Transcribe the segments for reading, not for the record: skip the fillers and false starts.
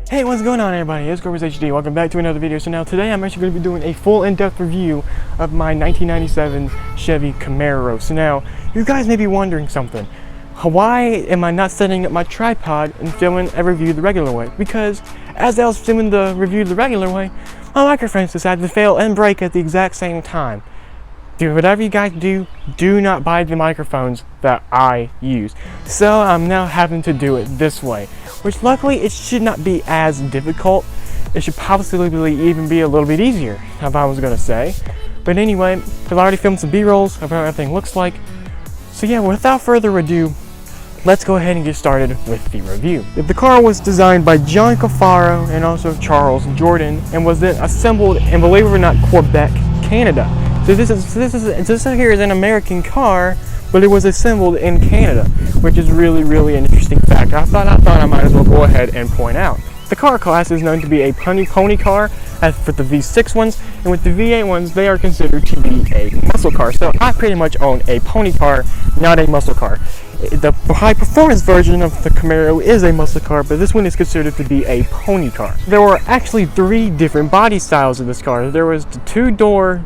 Hey, what's going on everybody? It's Corvus HD. Welcome back to another video. So now today I'm actually going to be doing a full in-depth review of my 1997 Chevy Camaro. So now, you guys may be wondering something. Why am I not setting up my tripod and filming a review the regular way? Because as I was filming the review the regular way, my microphones decided to fail and break at the exact same time. Do whatever you guys do, do not buy the microphones that I use. So I'm now having to do it this way, which luckily it should not be as difficult. It should possibly even be a little bit easier, if I was gonna say. But anyway, I've already filmed some B-rolls of how everything looks like. So yeah, without further ado, let's go ahead and get started with the review. The car was designed by John Cafaro and also Charles Jordan, and was then assembled in, believe it or not, Quebec, Canada. So this here is an American car, but it was assembled in Canada, which is really an interesting fact. I thought I might as well go ahead and point out. The car class is known to be a pony car, as for the V6 ones, and with the V8 ones, they are considered to be a muscle car. So I pretty much own a pony car, not a muscle car. The high performance version of the Camaro is a muscle car, but this one is considered to be a pony car. There were actually 3 different body styles of this car. There was the 2-door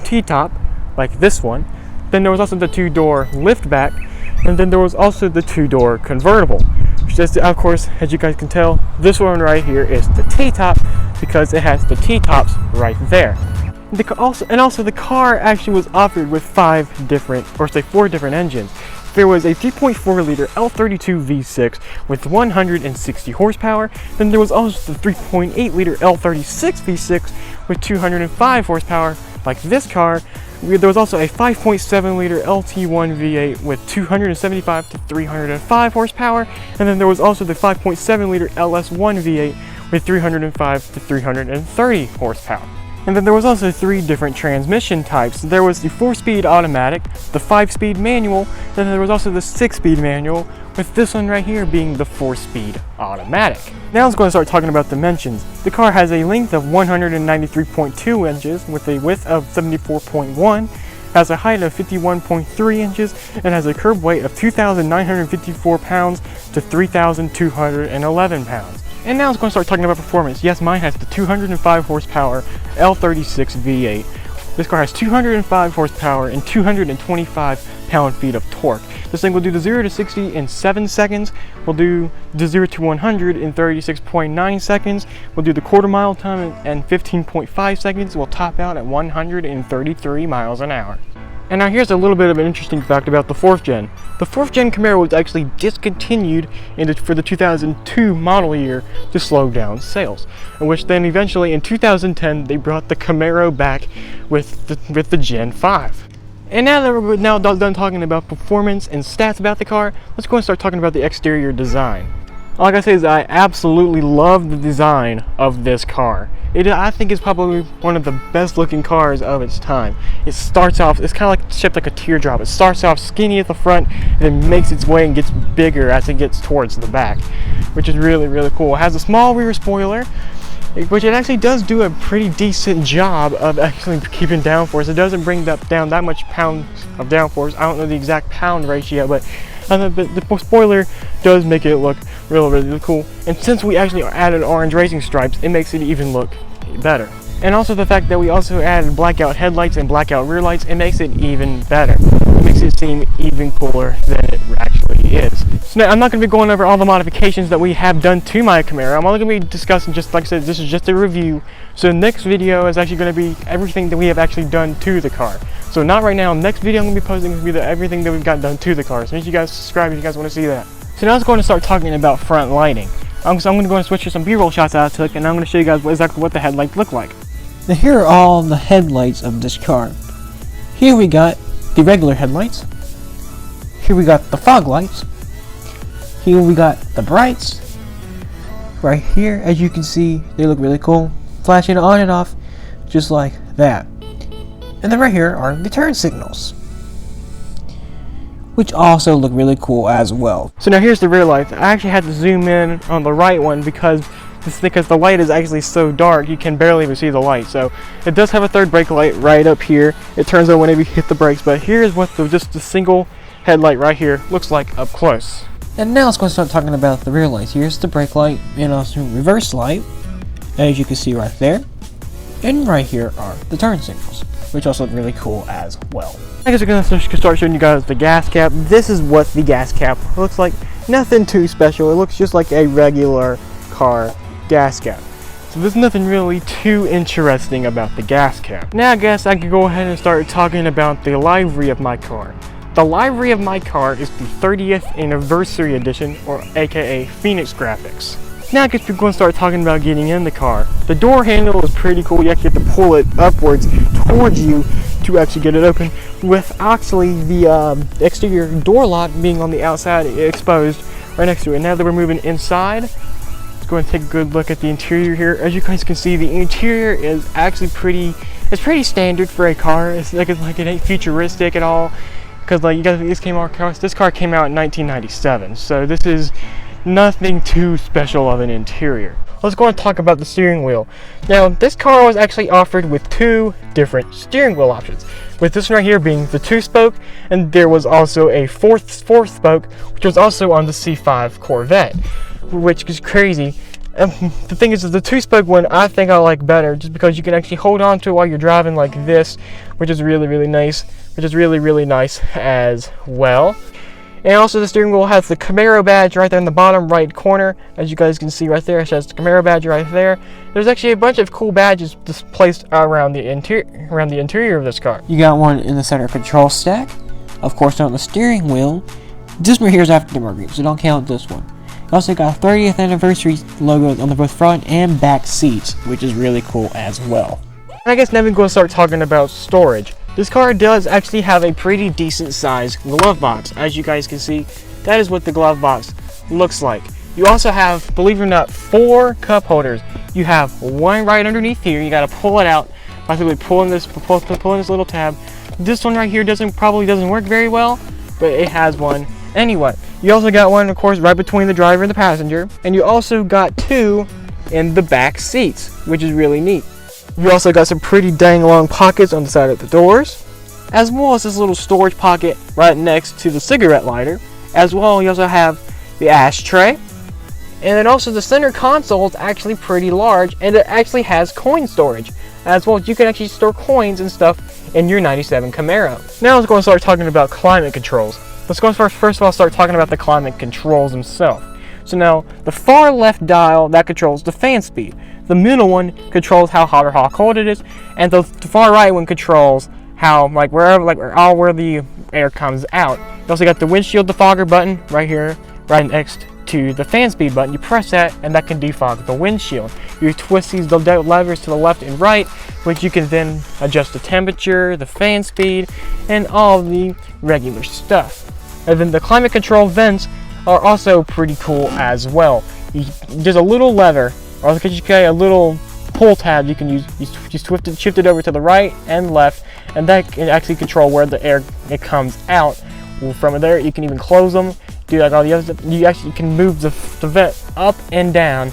T-top, like this one. Then there was also the 2-door liftback, and then there was also the 2-door convertible. Which is, of course, as you guys can tell, this one right here is the T-top because it has the T-tops right there. Also the car actually was offered with 4 different engines. There was a 3.4 liter L36 V6 with 160 horsepower. Then there was also the 3.8 liter L36 V6 with 205 horsepower, like this car. There was also a 5.7 liter LT1 V8 with 275 to 305 horsepower. And then there was also the 5.7 liter LS1 V8 with 305 to 330 horsepower. And then there was also 3 different transmission types. There was the 4-speed automatic, the 5-speed manual, then there was also the 6-speed manual, with this one right here being the 4-speed automatic. Now let's go and start talking about dimensions. The car has a length of 193.2 inches with a width of 74.1, has a height of 51.3 inches, and has a curb weight of 2,954 pounds to 3,211 pounds. And now let's go and start talking about performance. Yes, mine has the 205 horsepower L36 V8. This car has 205 horsepower and 225 pound-feet of torque. This thing will do the 0 to 60 in 7 seconds. We'll do the 0 to 100 in 36.9 seconds. We'll do the quarter-mile time in 15.5 seconds. We'll top out at 133 miles an hour. And now here's a little bit of an interesting fact about the 4th gen. The 4th gen Camaro was actually discontinued for the 2002 model year to slow down sales, in which then eventually in 2010 they brought the Camaro back with the Gen 5. And now that we're done talking about performance and stats about the car, let's go and start talking about the exterior design. All I gotta say is I absolutely love the design of this car. I think it's probably one of the best looking cars of its time. It starts off, it's kind of like shaped like a teardrop. It starts off skinny at the front and then makes its way and gets bigger as it gets towards the back, which is really cool. It has a small rear spoiler, which it actually does do a pretty decent job of actually keeping downforce. It doesn't bring down that much pounds of downforce. I don't know the exact pound ratio, but the spoiler does make it look really cool. And since we actually added orange racing stripes, it makes it even look better. And also the fact that we also added blackout headlights and blackout rear lights, it makes it even better. It makes it seem even cooler than it actually is. So now I'm not going to be going over all the modifications that we have done to my Camaro. I'm only going to be discussing, just like I said, this is just a review. So the next video is actually going to be everything that we have actually done to the car. So not right now. Next video I'm going to be posting is everything that we've got done to the car. So make sure you guys subscribe if you guys want to see that. So now let's go and start talking about front lighting. I'm going to go and switch to some B-roll shots that I took, and I'm going to show you guys exactly what the headlights look like. Now here are all the headlights of this car. Here we got the regular headlights. Here we got the fog lights. Here we got the brights. Right here, as you can see, they look really cool, flashing on and off just like that. And then right here are the turn signals, which also look really cool as well. So now here's the rear lights. I actually had to zoom in on the right one because the light is actually so dark you can barely even see the light. So it does have a third brake light right up here. It turns on whenever you hit the brakes, but here's what just the single headlight right here looks like up close. And now let's go start talking about the rear lights. Here's the brake light and also reverse light, as you can see right there. And right here are the turn signals, which also look really cool as well. I guess we're going to start showing you guys the gas cap. This is what the gas cap looks like. Nothing too special. It looks just like a regular car gas cap. So there's nothing really too interesting about the gas cap. Now I guess I could go ahead and start talking about the livery of my car. The livery of my car is the 30th anniversary edition, or aka Phoenix graphics. Now I guess we're going to start talking about getting in the car. The door handle is pretty cool. You actually have to pull it upwards towards you to actually get it open, with actually the exterior door lock being on the outside exposed right next to it. Now that we're moving inside, let's go and take a good look at the interior here. As you guys can see, the interior is actually pretty standard for a car. It's like it ain't futuristic at all. Because like you guys, this car came out in 1997, so this is nothing too special of an interior. Let's go and talk about the steering wheel. Now, this car was actually offered with two different steering wheel options, with this one right here being the 2-spoke, and there was also a fourth spoke, which was also on the C5 Corvette, which is crazy. The thing is, the 2-spoke one I think I like better, just because you can actually hold on to it while you're driving like this, which is really nice. Which is really nice as well. And also the steering wheel has the Camaro badge right there in the bottom right corner. As you guys can see right there, it has the Camaro badge right there. There's actually a bunch of cool badges placed around the interior of this car. You got one in the center control stack, of course on the steering wheel. This one here is aftermarket, so don't count this one. You also got 30th anniversary logo on the both front and back seats, which is really cool as well. And I guess now we're going to start talking about storage. This car does actually have a pretty decent sized glove box. As you guys can see, that is what the glove box looks like. You also have, believe it or not, 4 cup holders. You have one right underneath here. You got to pull it out by simply pulling this little tab. This one right here probably doesn't work very well, but it has one anyway. You also got one, of course, right between the driver and the passenger, and you also got 2 in the back seats, which is really neat. You also got some pretty dang long pockets on the side of the doors, as well as this little storage pocket right next to the cigarette lighter. As well, you also have the ashtray. And then also the center console is actually pretty large, and it actually has coin storage. As well, you can actually store coins and stuff in your 97 Camaro. Now let's go and start talking about climate controls. Let's go and first of all start talking about the climate controls themselves. So now, the far left dial, that controls the fan speed. The middle one controls how hot or how cold it is, and the far right one controls how, where the air comes out. You also got the windshield defogger button right here, right next to the fan speed button. You press that, and that can defog the windshield. You twist these levers to the left and right, which you can then adjust the temperature, the fan speed, and all the regular stuff. And then the climate control vents are also pretty cool as well. There's a little lever, or a little pull tab you can use. You just shift it over to the right and left, and that can actually control where the air comes out. From there, you can even close them, do like all the other stuff. You actually can move the vent up and down,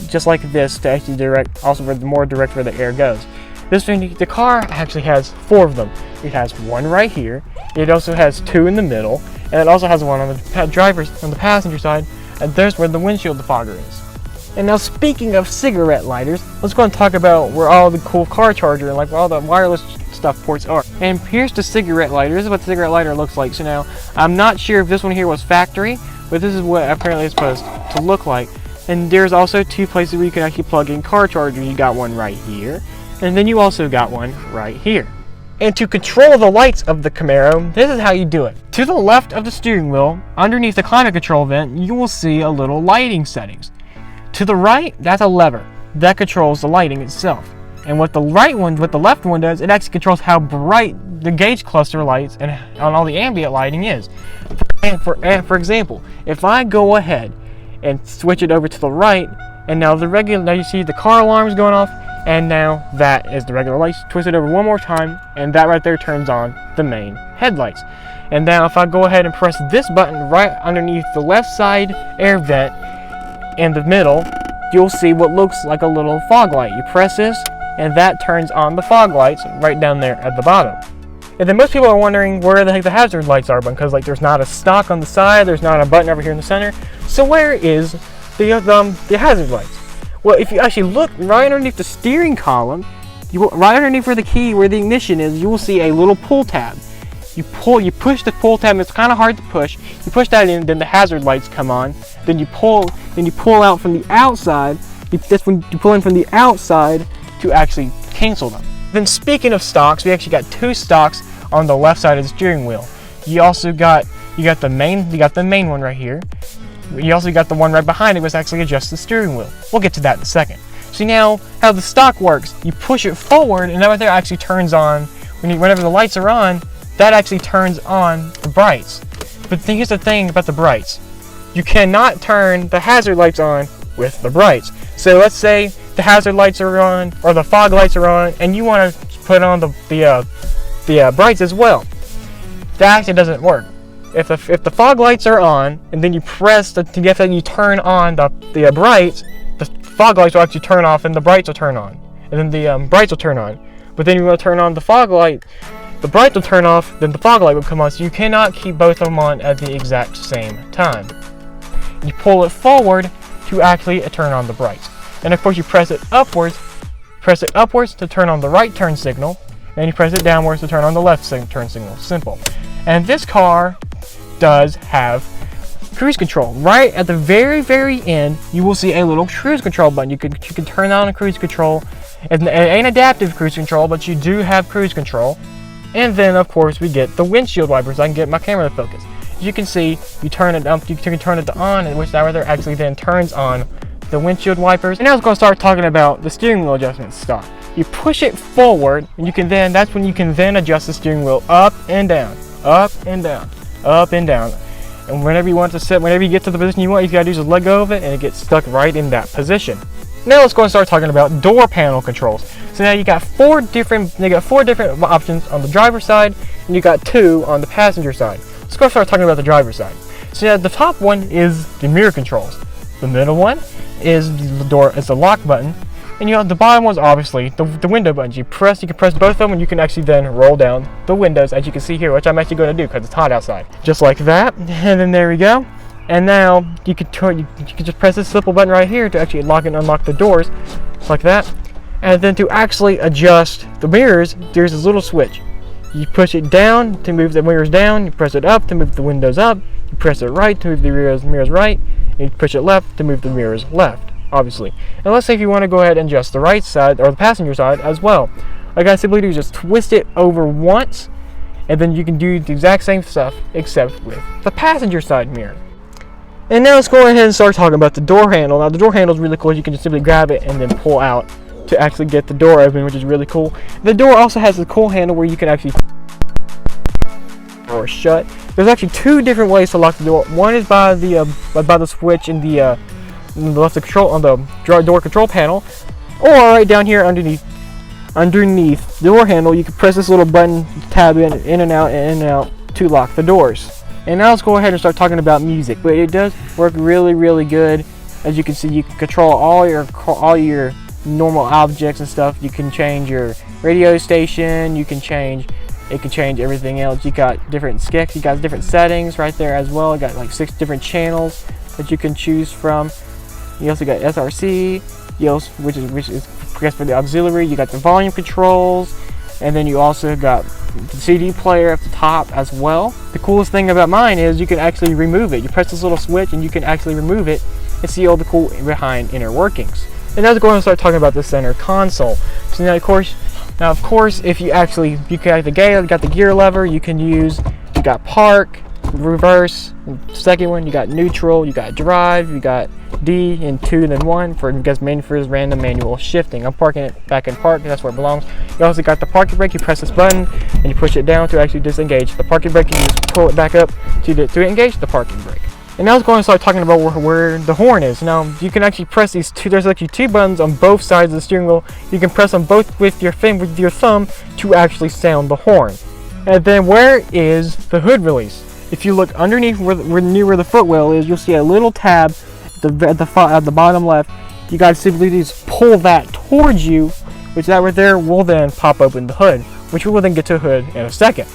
just like this, to actually more direct where the air goes. This one, the car actually has 4 of them. It has one right here. It also has 2 in the middle, and it also has one on the passenger side. And there's where the windshield defogger is. And now, speaking of cigarette lighters, let's go and talk about where all the cool car charger and all the wireless stuff ports are. And here's the cigarette lighter. This is what the cigarette lighter looks like. So now, I'm not sure if this one here was factory, but this is what apparently it's supposed to look like. And there's also 2 places where you can actually plug in car chargers. You got one right here, and then you also got one right here. And to control the lights of the Camaro, this is how you do it. To the left of the steering wheel, underneath the climate control vent, you will see a little lighting settings. To the right, that's a lever that controls the lighting itself. And what the left one does, it actually controls how bright the gauge cluster lights and on all the ambient lighting is. And for example, if I go ahead and switch it over to the right, and now you see the car alarms going off, and now that is the regular lights. Twist it over one more time, and that right there turns on the main headlights. And now if I go ahead and press this button right underneath the left side air vent in the middle, you'll see what looks like a little fog light. You press this, and that turns on the fog lights right down there at the bottom. And then most people are wondering where the heck the hazard lights are, because like there's not a stock on the side, there's not a button over here in the center. So where is the hazard lights? Well, if you actually look right underneath the steering column, right underneath where the key, where the ignition is, you will see a little pull tab. You push the pull tab. It's kind of hard to push. You push that in, then the hazard lights come on. Then you pull out from the outside. That's when you pull in from the outside to actually cancel them. Then speaking of stocks, we actually got 2 stocks on the left side of the steering wheel. You also got the main one right here. You also got the one right behind it, which actually adjusts the steering wheel. We'll get to that in a second. See now how the stock works. You push it forward, and that right there actually turns on whenever the lights are on. That actually turns on the brights. But here's the thing about the brights. You cannot turn the hazard lights on with the brights. So let's say the hazard lights are on, or the fog lights are on, and you want to put on the brights as well. That actually doesn't work. If the fog lights are on, and then you press you turn on the brights, the fog lights will actually turn off, and the brights will turn on, and then the brights will turn on. But then you want to turn on the fog light, the brights will turn off, then the fog light will come on. So you cannot keep both of them on at the exact same time. You pull it forward to actually turn on the brights. And of course you press it upwards to turn on the right turn signal, and you press it downwards to turn on the left turn signal. Simple. And this car does have cruise control. Right at the very end, you will see a little cruise control button. You can turn on a cruise control. It ain't adaptive cruise control, but you do have cruise control. And then of course we get the windshield wipers. I can get my camera to focus. As you can see, you turn it up, you can turn it to on, which that right there actually then turns on the windshield wipers. And now I was going to start talking about the steering wheel adjustment stuff. You push it forward, and that's when you can then adjust the steering wheel up and down, up and down, up and down. And whenever you get to the position you want, you gotta do is just let go of it, and it gets stuck right in that position. Now let's go and start talking about door panel controls. So now you got 4 different options on the driver's side, and you got 2 on the passenger side. Let's go start talking about the driver's side. So now the top one is the mirror controls. The middle one is the lock button, and the bottom one's obviously the window buttons. You can press both of them, and you can actually then roll down the windows, as you can see here, which I'm actually going to do because it's hot outside. Just like that, and then there we go. And now you can just press this simple button right here to actually lock and unlock the doors, like that. And then to actually adjust the mirrors, there's this little switch. You push it down to move the mirrors down, you press it up to move the windows up, you press it right to move the mirrors right, and you push it left to move the mirrors left, obviously. And let's say if you want to go ahead and adjust the right side, or the passenger side as well. Like I simply do is just twist it over once, and then you can do the exact same stuff, except with the passenger side mirror. And now let's go ahead and start talking about the door handle. Now the door handle is really cool. You can just simply grab it and then pull out to actually get the door open, which is really cool. The door also has a cool handle where you can actually door shut. There's actually 2 different ways to lock the door. One is by the switch in the left control on the door control panel, or right down here underneath the door handle, you can press this little button, tab in and out to lock the doors. And now let's go ahead and start talking about music. But it does work really good. As you can see, you can control all your normal objects and stuff. You can change your radio station. It can change everything else. You got different skicks. You got different settings right there as well. You got like 6 different channels that you can choose from. You also got SRC, which is I guess for the auxiliary. You got the volume controls, and then you also got the CD player at the top as well. The coolest thing about mine is you can actually remove it. You press this little switch and you can actually remove it and see all the cool behind inner workings. And now let's go ahead and start talking about the center console. So now of course if you got the gear lever, you got park, reverse, second one, you got neutral, you got drive, you got D and 2 and then 1 for random manual shifting. I'm parking it back in park, that's where it belongs. You also got the parking brake. You press this button and you push it down to actually disengage the parking brake, and you just pull it back up to engage the parking brake. And now let's go and start talking about where the horn is. Now you can actually press these 2. There's actually 2 buttons on both sides of the steering wheel. You can press them both with your thumb to actually sound the horn. And then where is the hood release? If you look underneath where the footwell is, you'll see a little tab at the bottom left. You guys simply just pull that towards you, which that right there will then pop open the hood. which we will then get to hood in a second.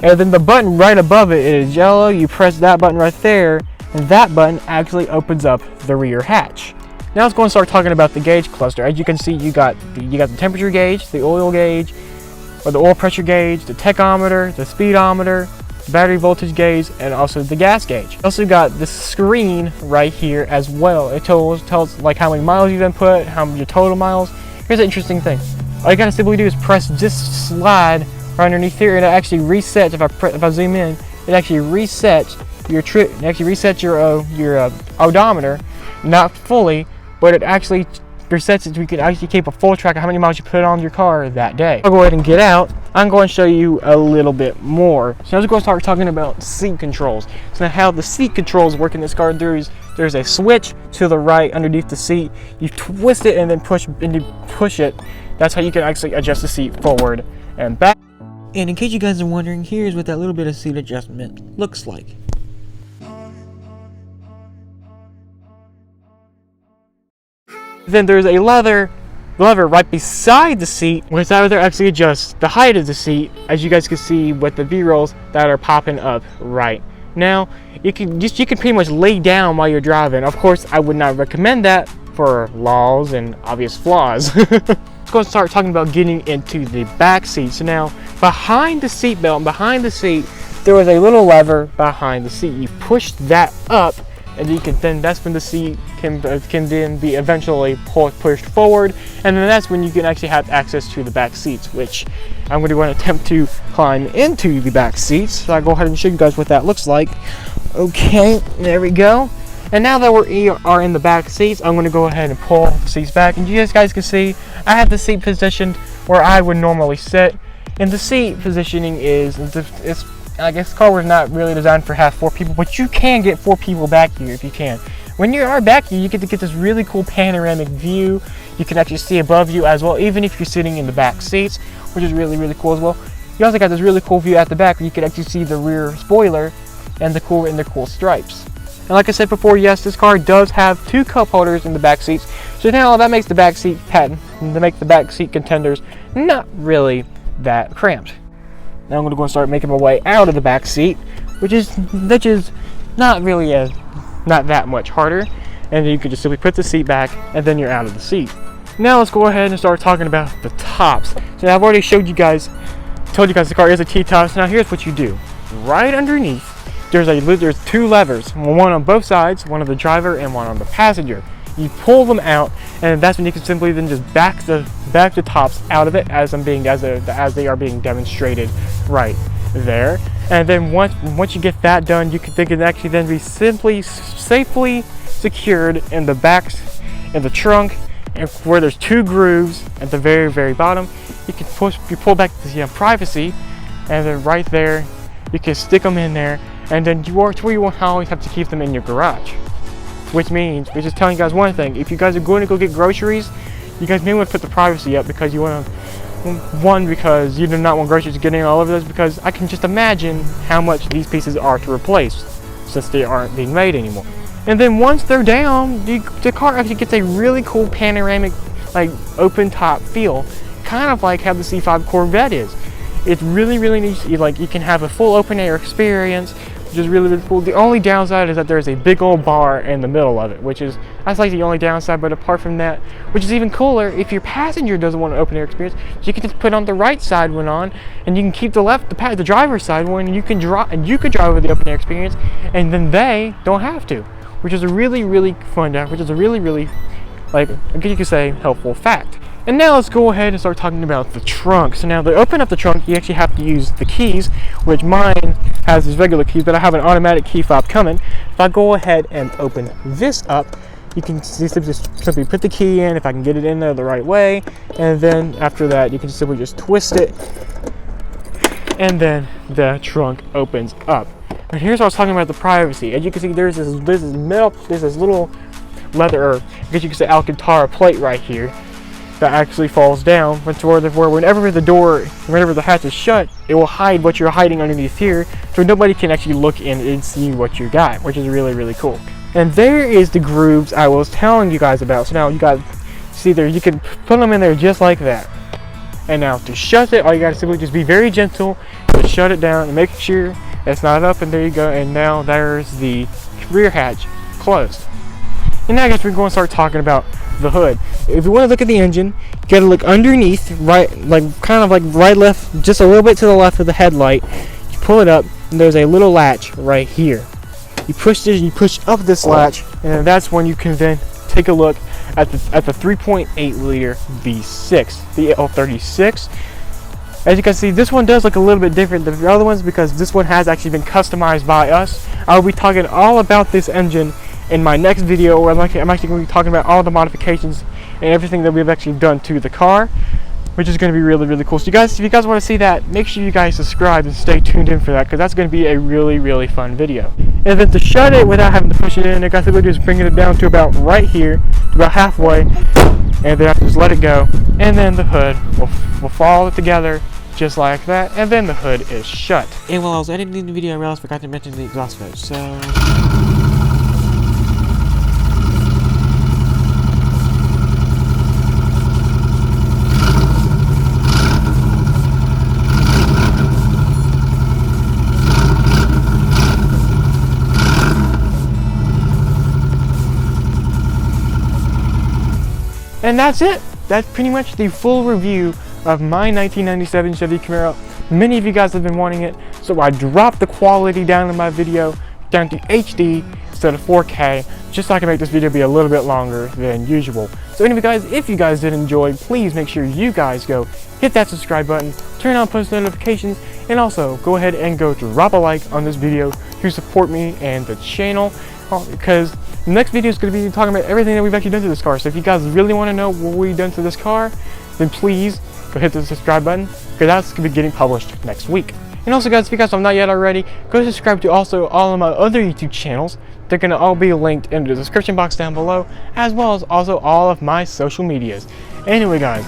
And then the button right above it is yellow. You press that button right there, and that button actually opens up the rear hatch. Now let's go and start talking about the gauge cluster. As you can see, you got the temperature gauge, the oil gauge, or the oil pressure gauge, the tachometer, the speedometer, battery voltage gauge, and also the gas gauge. You also got the screen right here as well. It tells like how many miles you've put, how your total miles. Here's an interesting thing. All you gotta simply do is press this slide right underneath here, and it actually resets. If I zoom in, it actually resets your trip. It actually resets your odometer, not fully, but it actually resets it so we can actually keep a full track of how many miles you put on your car that day. I'll go ahead and get out. I'm going to show you a little bit more. So now let's go start talking about seat controls. So now how the seat controls work in this car, there's a switch to the right underneath the seat. You twist it and then push it. That's how you can actually adjust the seat forward and back. And in case you guys are wondering, here's what that little bit of seat adjustment looks like. Then there's a lever right beside the seat, which that actually adjusts the height of the seat, as you guys can see with the B-rolls that are popping up right now. You can pretty much lay down while you're driving. Of course, I would not recommend that for laws and obvious flaws. Let's go and start talking about getting into the back seat. So now, behind the seat belt, behind the seat, there was a little lever behind the seat. You push that up, and you can then, that's when the seat can then be eventually pushed forward, and then that's when you can actually have access to the back seats, which I'm going to attempt to climb into the back seats. So I'll go ahead and show you guys what that looks like. Okay, there we go. And now that we are in the back seats, I'm going to go ahead and pull the seats back, and you guys can see I have the seat positioned where I would normally sit. And the seat positioning I guess the car was not really designed for have 4 people, but you can get 4 people back here if you can. When you are back here, you get to get this really cool panoramic view. You can actually see above you as well, even if you're sitting in the back seats, which is really, really cool as well. You also got this really cool view at the back where you can actually see the rear spoiler and the cool stripes. And like I said before, yes, this car does have 2 cup holders in the back seats. So now that makes the back seat contenders not really that cramped. Now I'm going to go and start making my way out of the back seat, which is not really not that much harder. And then you can just simply put the seat back, and then you're out of the seat. Now let's go ahead and start talking about the tops. So I've already told you guys the car is a T-top. So now here's what you do. Right underneath, there's 2 levers, one on both sides, one on the driver and one on the passenger. You pull them out, and that's when you can simply then just back the tops out of it as they are being demonstrated right there. And then once you get that done, they can actually then be safely secured in the trunk, and where there's 2 grooves at the very, very bottom. You pull back the privacy, and then right there you can stick them in there, and then you won't always have to keep them in your garage. Which is telling you guys one thing: if you guys are going to go get groceries, you guys may want to put the privacy up, because you want to, because you do not want groceries getting all over those, because I can just imagine how much these pieces are to replace since they aren't being made anymore. And then once they're down, the car actually gets a really cool panoramic, like open top feel, kind of like how the C5 Corvette is. It's really, really neat. You can have a full open air experience, which is really, really cool. The only downside is that there's a big old bar in the middle of it, that's like the only downside. But apart from that, which is even cooler, if your passenger doesn't want an open air experience, you can just put on the right side one on, and you can keep the driver's side one, and you can drive with the open air experience, and then they don't have to, which is a really, really fun, which is a really, really, I guess you could say, helpful fact. And now let's go ahead and start talking about the trunk. So now to open up the trunk, you actually have to use the keys, which mine has these regular keys, but I have an automatic key fob coming. If I go ahead and open this up, you can just simply put the key in, if I can get it in there the right way, and then after that you can simply just twist it, and then the trunk opens up. And here's what I was talking about, the privacy. As you can see, there's this little leather, or I guess you could say Alcantara plate right here, that actually falls down, where whenever the hatch is shut, it will hide what you're hiding underneath here, so nobody can actually look in and see what you got, which is really, really cool. And there is the grooves I was telling you guys about. So now you guys see there, you can put them in there just like that. And now to shut it, all you gotta simply just be very gentle to shut it down and make sure it's not up, and there you go. And now there's the rear hatch closed. And now I guess we're going to start talking about the hood. If you want to look at the engine, you gotta look underneath, right, like kind of like right left, just a little bit to the left of the headlight. You pull it up, and there's a little latch right here. You push this, you push up this latch, and then that's when you can then take a look at the 3.8 liter V6, the L36. As you can see, this one does look a little bit different than the other ones because this one has actually been customized by us. I'll be talking all about this engine in my next video, where I'm actually going to be talking about all the modifications and everything that we've actually done to the car, which is going to be really, really cool. So if you guys want to see that, make sure you guys subscribe and stay tuned in for that, because that's going to be a really, really fun video. And then to shut it without having to push it in, I guess we're just bringing it down to about right here, to about halfway, and then I just let it go, and then the hood will fall together just like that, and then the hood is shut. And while I was editing the video, I realized I forgot to mention the exhaust vent, so... And that's it. That's pretty much the full review of my 1997 Chevy Camaro. Many of you guys have been wanting it, so I dropped the quality down in my video down to HD instead of 4K, just so I can make this video be a little bit longer than usual. So anyway guys, if you guys did enjoy, please make sure you guys go hit that subscribe button, turn on post notifications, and also go ahead and go drop a like on this video to support me and the channel, because the next video is going to be talking about everything that we've actually done to this car. So if you guys really want to know what we've done to this car, then please go hit the subscribe button, because that's going to be getting published next week. And also guys, if you guys have not yet already, go subscribe to also all of my other YouTube channels. They're going to all be linked in the description box down below, as well as also all of my social medias. Anyway guys,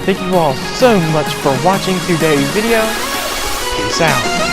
thank you all so much for watching today's video. Peace out.